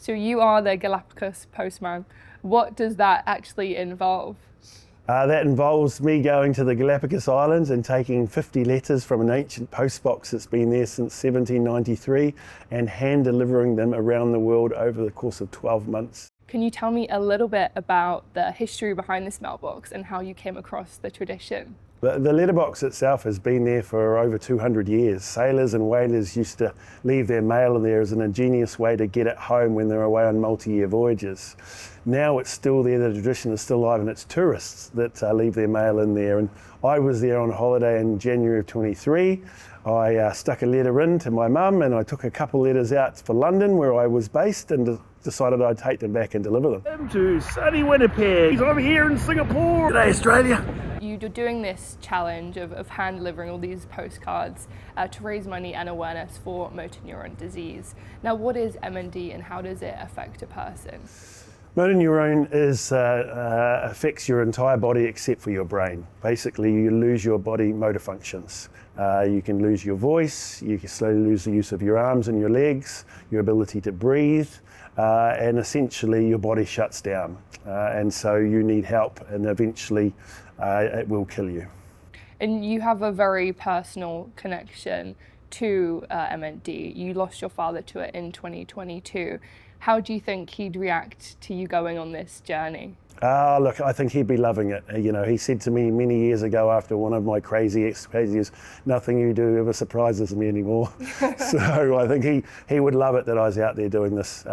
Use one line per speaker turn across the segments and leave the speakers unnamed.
So you are the Galapagos Postman. What does that actually involve?
That involves me going to the Galapagos Islands and taking 50 letters from an ancient postbox that's been there since 1793 and hand delivering them around the world over the course of 12 months.
Can you tell me a little bit about the history behind this mailbox and how you came across the tradition?
The letterbox itself has been there for over 200 years. Sailors and whalers used to leave their mail in there as an ingenious way to get it home when they're away on multi-year voyages. Now it's still there, the tradition is still alive, and it's tourists that leave their mail in there. And I was there on holiday in January of 23. I stuck a letter in to my mum, and I took a couple letters out for London where I was based and decided I'd take them back and deliver them.
To sunny Winnipeg. I'm here in Singapore. G'day, Australia.
You're doing this challenge of hand delivering all these postcards to raise money and awareness for motor neuron disease. Now, what is MND and how does it affect a person?
Motor neuron affects your entire body except for your brain. Basically, you lose your body motor functions. You can lose your voice, you can slowly lose the use of your arms and your legs, your ability to breathe, and essentially your body shuts down. And so you need help, and eventually it will kill you.
And you have a very personal connection to MND. You lost your father to it in 2022. How do you think he'd react to you going on this journey?
Look, I think he'd be loving it. You know, he said to me many years ago after one of my craziest, nothing you do ever surprises me anymore. So I think he would love it that I was out there doing this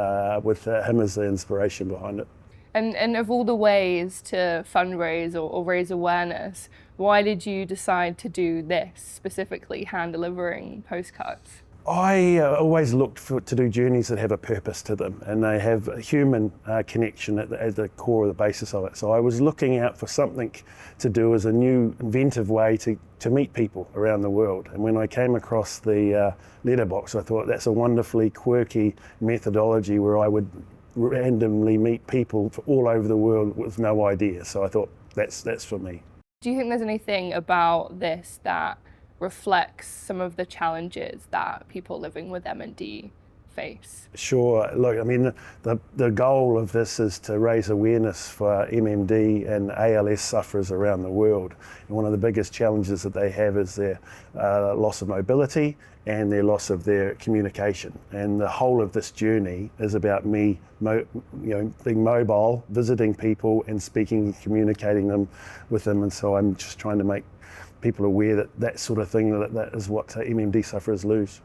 with him as the inspiration behind it.
And of all the ways to fundraise or raise awareness, why did you decide to do this, specifically hand delivering postcards?
I always looked to do journeys that have a purpose to them, and they have a human connection at the core of the basis of it. So I was looking out for something to do as a new inventive way to meet people around the world. And when I came across the letterbox, I thought that's a wonderfully quirky methodology where I would randomly meet people all over the world with no idea. So I thought that's for me.
Do you think there's anything about this that reflects some of the challenges that people living with MND face?
Sure. Look, I mean, the goal of this is to raise awareness for MND and ALS sufferers around the world. And one of the biggest challenges that they have is their loss of mobility and their loss of their communication. And the whole of this journey is about me, being mobile, visiting people and speaking and communicating with them. And so I'm just trying to make people aware that sort of thing, that is what MND sufferers lose.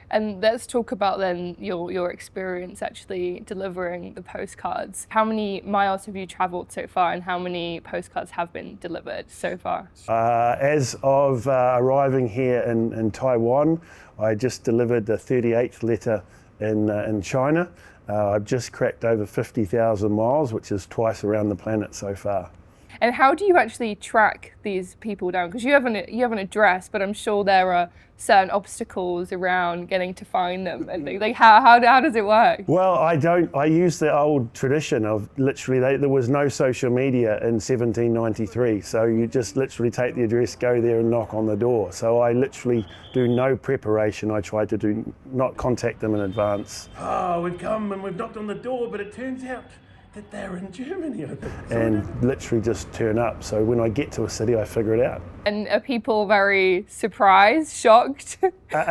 And let's talk about then your experience actually delivering the postcards. How many miles have you travelled so far, and how many postcards have been delivered so far?
As of arriving here in Taiwan, I just delivered the 38th letter in China. I've just cracked over 50,000 miles, which is twice around the planet so far.
And how do you actually track these people down? Because you have an address, but I'm sure there are certain obstacles around getting to find them. And like, how does it work?
Well, I use the old tradition of literally, there was no social media in 1793. So you just literally take the address, go there and knock on the door. So I literally do no preparation. I try to not contact them in advance.
Oh, we've come and we've knocked on the door, but it turns out that they're in Germany, I think.
And literally just turn up. So when I get to a city, I figure it out.
And are people very surprised, shocked?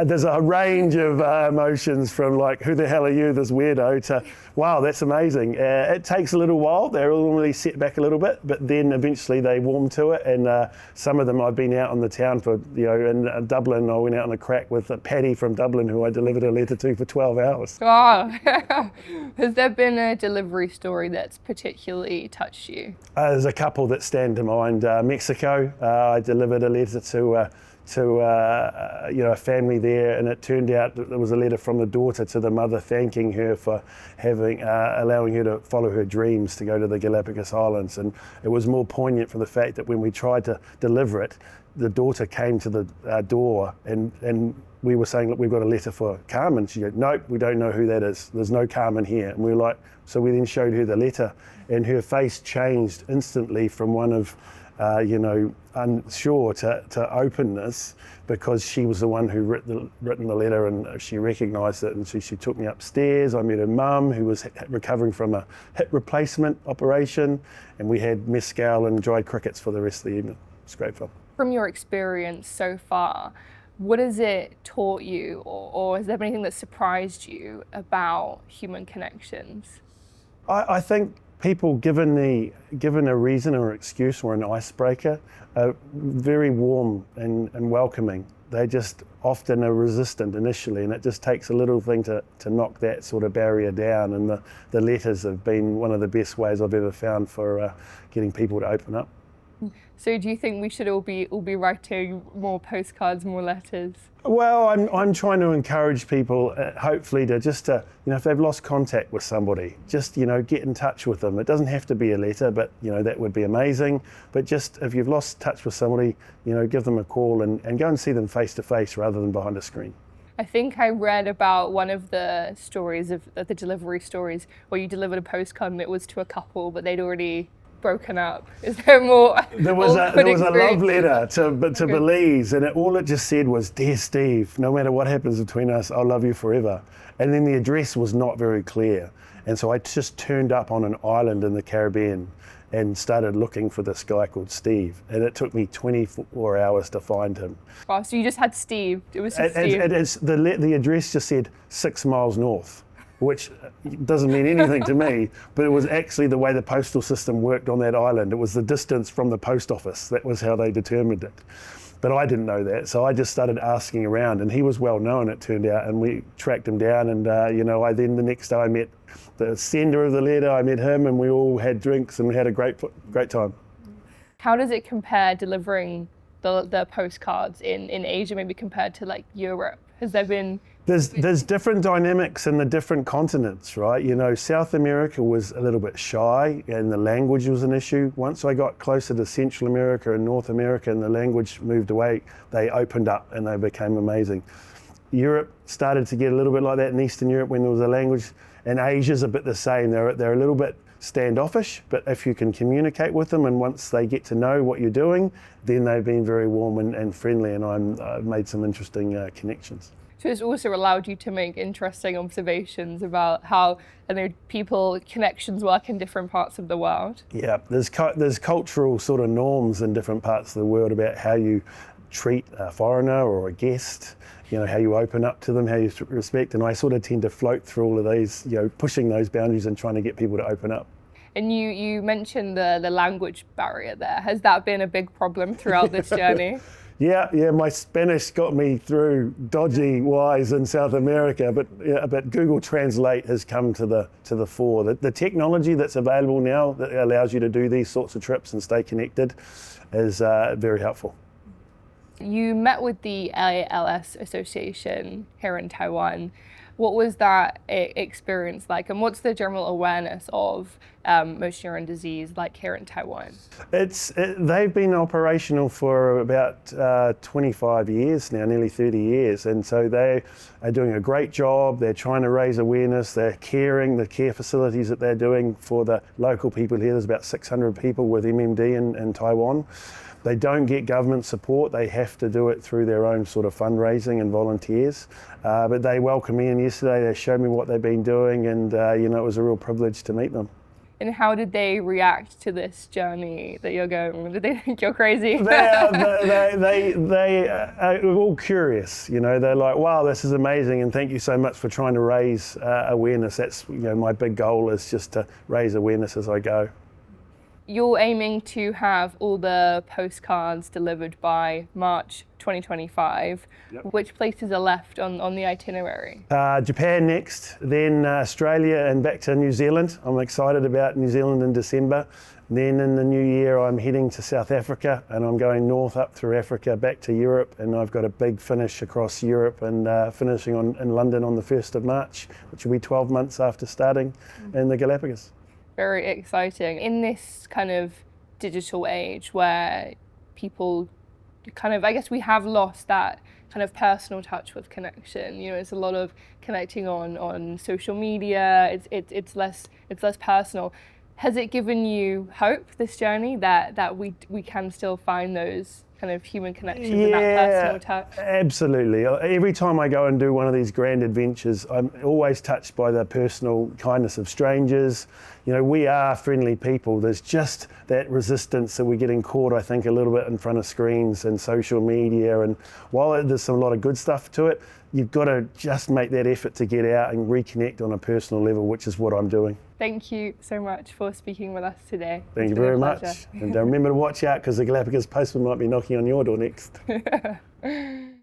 There's a range of emotions from like, who the hell are you, this weirdo, to, wow, that's amazing. It takes a little while. They're normally set back a little bit, but then eventually they warm to it. And some of them, I've been out on the town for, in Dublin, I went out on a crack with Paddy from Dublin, who I delivered a letter to for 12 hours.
Wow. Has there been a delivery story that's particularly touched you?
There's a couple that stand to mind. Mexico, I delivered a letter to a family there, and it turned out that there was a letter from the daughter to the mother thanking her for allowing her to follow her dreams to go to the Galapagos Islands. And it was more poignant for the fact that when we tried to deliver it, the daughter came to the door and we were saying, look, we've got a letter for Carmen. She goes, nope, we don't know who that is. There's no Carmen here. And we were like, so we then showed her the letter, and her face changed instantly from one of unsure to open this, because she was the one who written the letter, and she recognised it, and she took me upstairs. I met her mum, who was recovering from a hip replacement operation, and we had mezcal and dried crickets for the rest of the evening. It's great fun.
From your experience so far, what has it taught you, or has there been anything that surprised you about human connections?
I think people, given a reason or excuse or an icebreaker, are very warm and welcoming. They just often are resistant initially, and it just takes a little thing to knock that sort of barrier down. And the letters have been one of the best ways I've ever found for getting people to open up.
So do you think we should all be writing more postcards, more letters?
Well, I'm trying to encourage people, hopefully, to if they've lost contact with somebody, just get in touch with them. It doesn't have to be a letter, but that would be amazing. But just if you've lost touch with somebody, give them a call and go and see them face to face rather than behind a screen.
I think I read about one of the stories of the delivery stories where you delivered a postcard and it was to a couple, but they'd already broken up. Is there more?
There was a love letter to Belize, and all it just said was, "Dear Steve, no matter what happens between us, I'll love you forever." And then the address was not very clear, and so I just turned up on an island in the Caribbean and started looking for this guy called Steve, and it took me 24 hours to find him.
Wow, so you just had Steve. It was just Steve.
The address just said 6 miles north, which doesn't mean anything to me, but it was actually the way the postal system worked on that island. It was the distance from the post office. That was how they determined it. But I didn't know that, so I just started asking around, and he was well known, it turned out, and we tracked him down, and the next day I met the sender of the letter, I met him, and we all had drinks, and we had a great time.
How does it compare delivering the postcards in Asia, maybe compared to like Europe? Has there been...
There's different dynamics in the different continents, right? South America was a little bit shy and the language was an issue. Once I got closer to Central America and North America and the language moved away, they opened up and they became amazing. Europe started to get a little bit like that in Eastern Europe when there was a language, and Asia's a bit the same. They're a little bit standoffish, but if you can communicate with them and once they get to know what you're doing, then they've been very warm and friendly, and I've made some interesting connections.
So it's also allowed you to make interesting observations about how connections work in different parts of the world.
Yeah, there's cultural sort of norms in different parts of the world about how you treat a foreigner or a guest, how you open up to them, how you respect, and I sort of tend to float through all of these, pushing those boundaries and trying to get people to open up.
And you mentioned the language barrier there. Has that been a big problem throughout this journey?
Yeah, my Spanish got me through dodgy Ys in South America, but Google Translate has come to the fore. The technology that's available now that allows you to do these sorts of trips and stay connected is very helpful.
You met with the ALS Association here in Taiwan. What was that experience like, and what's the general awareness of motor neuron disease like here in Taiwan?
They've been operational for about 25 years now, nearly 30 years, and so they are doing a great job. They're trying to raise awareness. They're caring, the care facilities that they're doing for the local people here. There's about 600 people with MND in Taiwan. They don't get government support. They have to do it through their own sort of fundraising and volunteers. But they welcomed me in yesterday. They showed me what they've been doing, and it was a real privilege to meet them.
And how did they react to this journey that you're going? Did they think you're crazy?
They were all curious. They're like, wow, this is amazing, and thank you so much for trying to raise awareness. That's my big goal, is just to raise awareness as I go.
You're aiming to have all the postcards delivered by March 2025. Yep. Which places are left on the itinerary?
Japan next, then Australia and back to New Zealand. I'm excited about New Zealand in December. Then in the new year I'm heading to South Africa, and I'm going north up through Africa back to Europe, and I've got a big finish across Europe and finishing in London on the 1st of March, which will be 12 months after starting in the Galápagos.
Very exciting. In this kind of digital age where people I guess we have lost that kind of personal touch with connection. It's a lot of connecting on social media. It's less personal. Has it given you hope, this journey, that we can still find those kind of human connections and that personal touch?
Absolutely. Every time I go and do one of these grand adventures, I'm always touched by the personal kindness of strangers. You know, we are friendly people. There's just that resistance that we're getting caught, I think, a little bit in front of screens and social media. And while there's a lot of good stuff to it, you've got to just make that effort to get out and reconnect on a personal level, which is what I'm doing.
Thank you so much for speaking with us today.
Thank you very much. And remember to watch out, because the Galapagos Postman might be knocking on your door next.